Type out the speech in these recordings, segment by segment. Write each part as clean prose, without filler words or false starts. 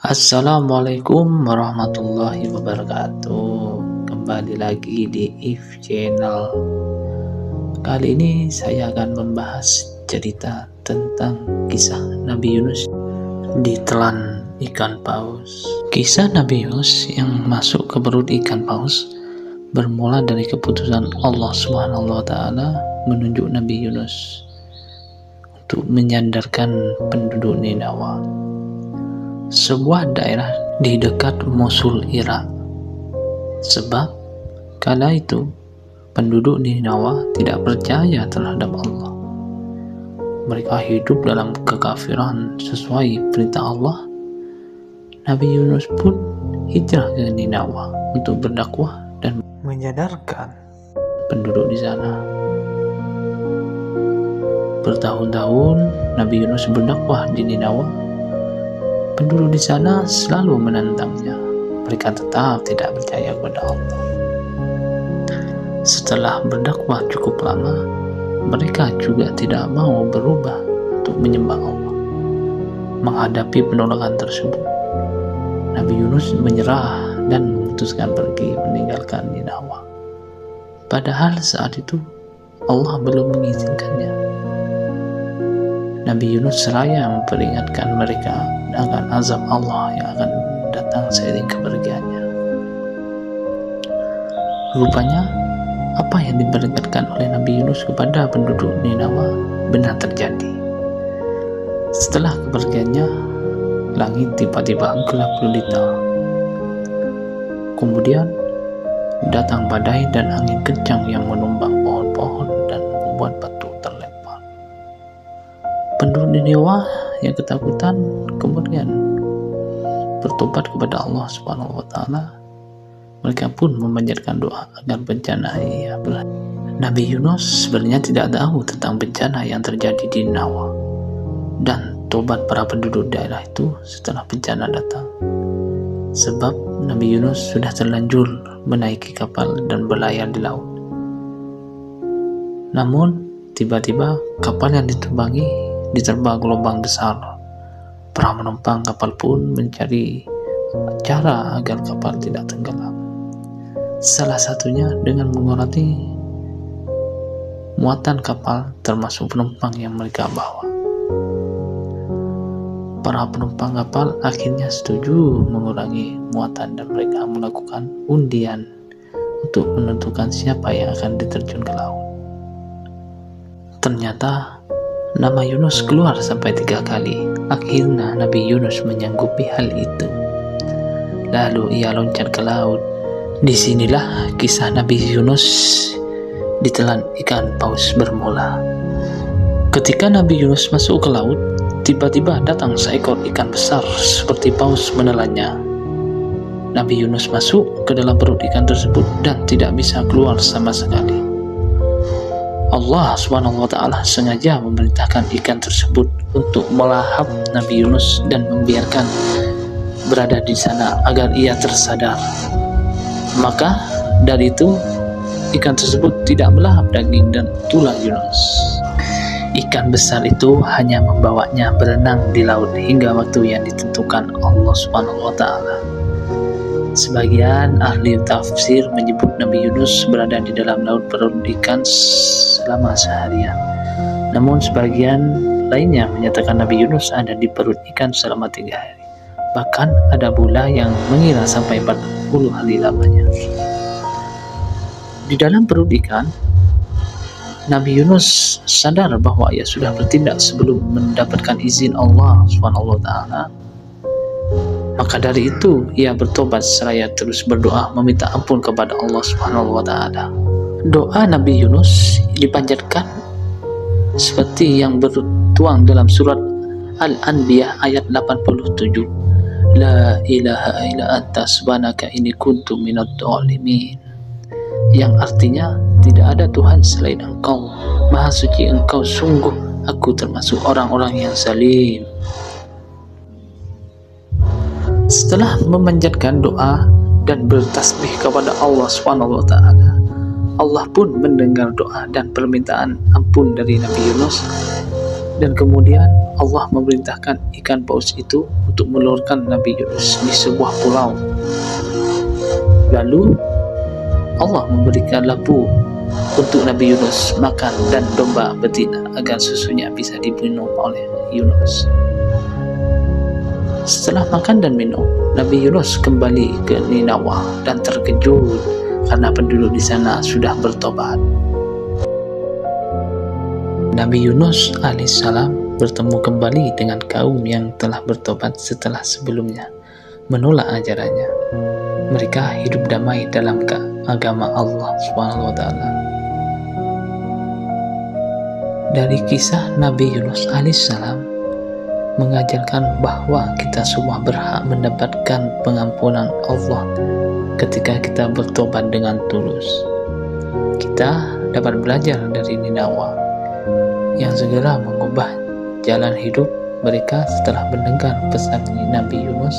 Assalamualaikum warahmatullahi wabarakatuh. Kembali lagi di If Channel. Kali ini saya akan membahas cerita tentang kisah Nabi Yunus ditelan ikan paus. Kisah Nabi Yunus yang masuk ke perut ikan paus bermula dari keputusan Allah Subhanahu wa taala menunjuk Nabi Yunus untuk menyandarkan penduduk Ninawa, sebuah daerah di dekat Mosul, Irak. Sebab kala itu penduduk Ninawa tidak percaya terhadap Allah. Mereka hidup dalam kekafiran sesuai perintah Allah. Nabi Yunus pun hijrah ke Ninawa untuk berdakwah dan menyadarkan penduduk di sana. Bertahun-tahun Nabi Yunus berdakwah di Ninawa. Penduduk di sana selalu menentangnya. Mereka tetap tidak percaya kepada Allah. Setelah berdakwah cukup lama, mereka juga tidak mau berubah untuk menyembah Allah. Menghadapi penolakan tersebut, Nabi Yunus menyerah dan memutuskan pergi meninggalkan Ninawa. Padahal saat itu Allah belum mengizinkannya. Nabi Yunus seraya memperingatkan mereka akan azab Allah yang akan datang seiring kepergiannya. Rupanya apa yang diperingatkan oleh Nabi Yunus kepada penduduk Ninawa benar terjadi. Setelah kepergiannya, langit tiba-tiba gelap gulita. Kemudian datang badai dan angin kencang yang menumbang pohon-pohon dan membuat batu terlempar. Penduduk Ninawa yang ketakutan kemudian bertobat kepada Allah Subhanahu wa taala. Mereka pun memanjatkan doa agar bencana ia berakhir. Nabi Yunus sebenarnya tidak tahu tentang bencana yang terjadi di Ninawa dan tobat para penduduk daerah itu setelah bencana datang. Sebab Nabi Yunus sudah terlanjur menaiki kapal dan berlayar di laut. Namun tiba-tiba kapal yang ditumpangi diterpa gelombang besar. Para penumpang kapal pun mencari cara agar kapal tidak tenggelam. Salah satunya dengan mengurangi muatan kapal termasuk penumpang yang mereka bawa. Para penumpang kapal akhirnya setuju mengurangi muatan dan mereka melakukan undian untuk menentukan siapa yang akan diterjun ke laut. Ternyata nama Yunus keluar sampai 3 kali. Akhirnya Nabi Yunus menyanggupi hal itu. Lalu ia loncat ke laut. Disinilah kisah Nabi Yunus ditelan ikan paus bermula. Ketika Nabi Yunus masuk ke laut, tiba-tiba datang seekor ikan besar seperti paus menelannya. Nabi Yunus masuk ke dalam perut ikan tersebut dan tidak bisa keluar sama sekali. Allah Subhanahu wa taala sengaja memerintahkan ikan tersebut untuk melahap Nabi Yunus dan membiarkan berada di sana agar ia tersadar. Maka dari itu ikan tersebut tidak melahap daging dan tulang Yunus. Ikan besar itu hanya membawanya berenang di laut hingga waktu yang ditentukan Allah Subhanahu wa taala. Sebagian ahli tafsir menyebut Nabi Yunus berada di dalam laut perut ikan selama seharian. Namun sebagian lainnya menyatakan Nabi Yunus ada di perut ikan selama 3 hari. Bahkan ada pula yang mengira sampai 40 hari lamanya. Di dalam perut ikan, Nabi Yunus sadar bahwa ia sudah bertindak sebelum mendapatkan izin Allah Subhanahu wa taala. Maka dari itu ia bertobat seraya terus berdoa meminta ampun kepada Allah Subhanahu wa taala. Doa Nabi Yunus dipanjatkan seperti yang bertuang dalam surat Al-Anbiya ayat 87. La ilaha illa anta subhanaka inni kuntu minadh dhalimin. Yang artinya tidak ada Tuhan selain Engkau, Maha Suci Engkau, sungguh aku termasuk orang-orang yang zalim. Setelah memanjatkan doa dan bertasbih kepada Allah Subhanahu wa taala, Allah pun mendengar doa dan permintaan ampun dari Nabi Yunus. Dan kemudian Allah memerintahkan ikan paus itu untuk meloloskan Nabi Yunus di sebuah pulau. Lalu Allah memberikan lampu untuk Nabi Yunus makan dan domba betina agar susunya bisa diminum oleh Yunus. Setelah makan dan minum, Nabi Yunus kembali ke Ninawa dan terkejut karena penduduk di sana sudah bertobat. Nabi Yunus alaihissalam bertemu kembali dengan kaum yang telah bertobat setelah sebelumnya menolak ajarannya. Mereka hidup damai dalam agama Allah SWT. Dari kisah Nabi Yunus alaihissalam mengajarkan bahwa kita semua berhak mendapatkan pengampunan Allah ketika kita bertobat dengan tulus. Kita dapat belajar dari Ninawa yang segera mengubah jalan hidup mereka setelah mendengar pesan Nabi Yunus.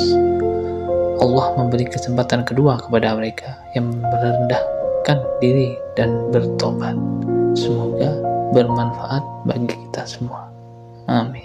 Allah memberi kesempatan kedua kepada mereka yang merendahkan diri dan bertobat. Semoga bermanfaat bagi kita semua. Amin.